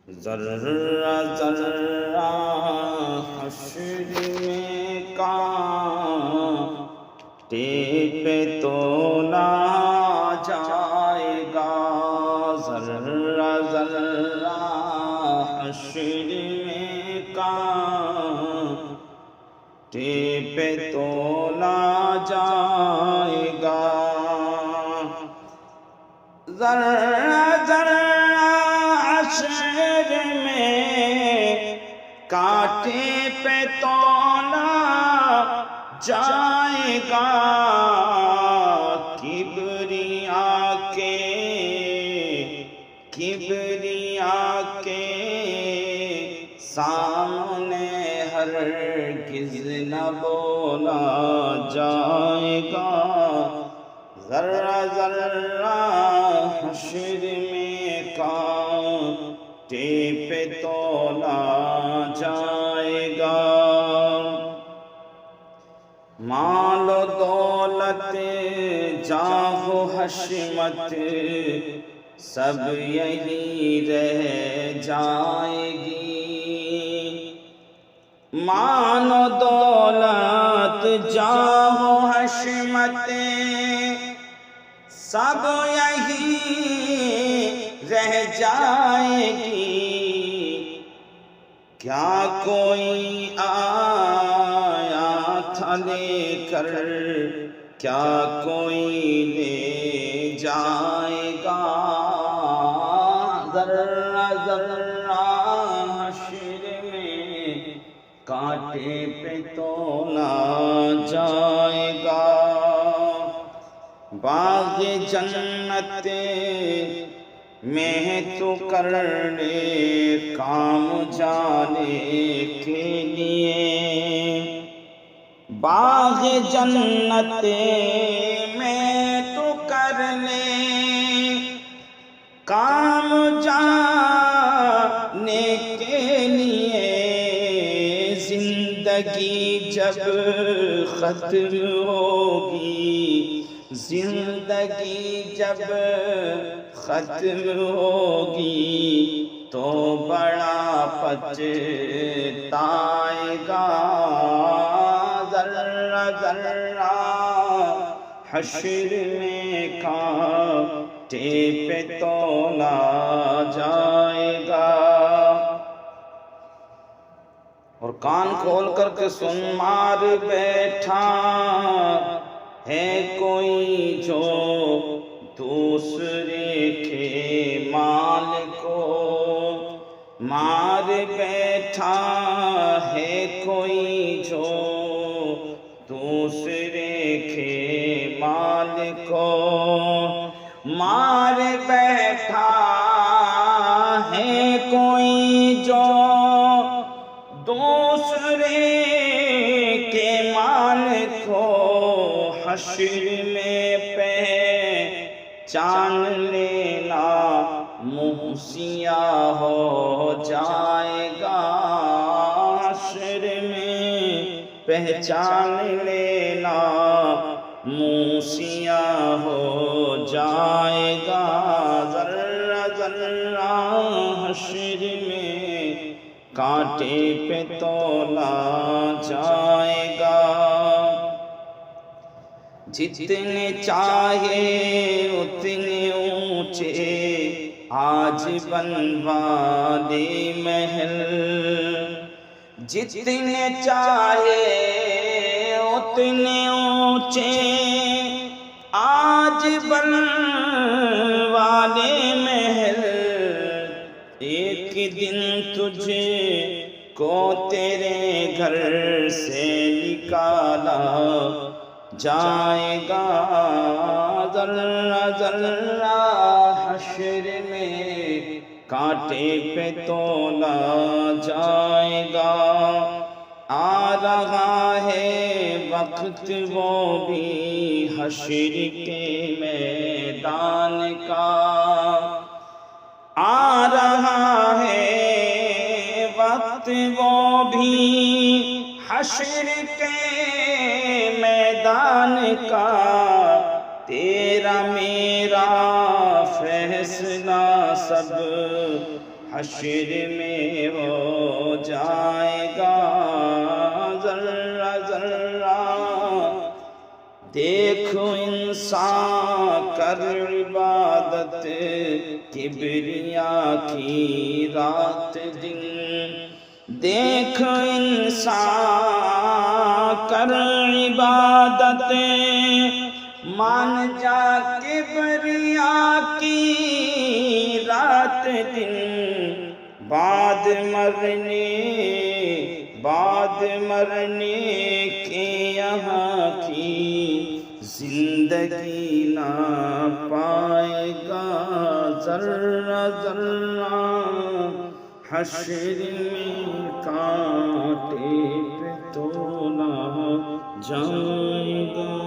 ذرہ ذرہ حشر میں کانٹے پہ تولا جائے گا، ذرہ ذرہ حشر میں کانٹے پہ تولا جائے گا، ذرہ ذرہ حشر میں کانٹے پہ تولا جائے گا، کبریا کے سامنے ہرگز نہ بولا جائے گا، ذرہ ذرہ حشر میں کانٹے پہ تولا جائے گا، مال و دولت جاہ و حشمت سب یہی رہ جائے گی، مال و دولت جاہ و حشمت سب یہی رہ جائے گی، کیا کوئی آیا تھا لے کر، کیا کوئی لے جائے گا، ذرہ ذرہ حشر میں کانٹے پہ تولا جائے گا، باغ جنت میں تو کر لے کام جانے کے لیے، باغ جنت میں تو کر لے کام جانے کے لیے، زندگی جب ختم ہوگی، زندگی جب ختم ہوگی تو بڑا پچھتائے گا، ذرہ ذرہ حشر میں کانٹے پہ تولا جائے گا، اور کان کھول کر کے سن مار بیٹھا ہے کوئی جو دوسرے کے مال کو مار بیٹھا ہے، کوئی جو دوسرے کے مال کو مار بیٹھا ہے، کوئی جو دوسرے کے مال کو حشر میں پہچان لینا منہ سیاہ ہو جائے گا، حشر میں پہچان لینا منہ سیاہ ہو جائے گا، ذرہ ذرہ حشر میں کانٹے پہ تولا جائے گا، جتنے چاہے اتنے اونچے آج بنوا دے محل، جتنے چاہے اتنے اونچے آج بنوا دے محل، ایک دن تجھے کو تیرے گھر سے نکالا جائے گا، ذرہ ذرہ حشر میں کانٹے پہ تولا جائے گا، آ رہا ہے وقت وہ بھی حشر کے میدان کا، آ رہا ہے وقت وہ بھی حشر کے میدان کا، تیرا میرا فیصلہ سب حشر میں ہو جائے گا ذرہ ذرہ دیکھو انسان کر عبادت کبریا کی رات دن دیکھو انسان کر عبادت مان جا کبریا کی رات دن بعد مرنے کے یہاں کی زندگی نہ پائے گا ذرہ ذرہ حشر میں کانٹے پہ تولا جائے گا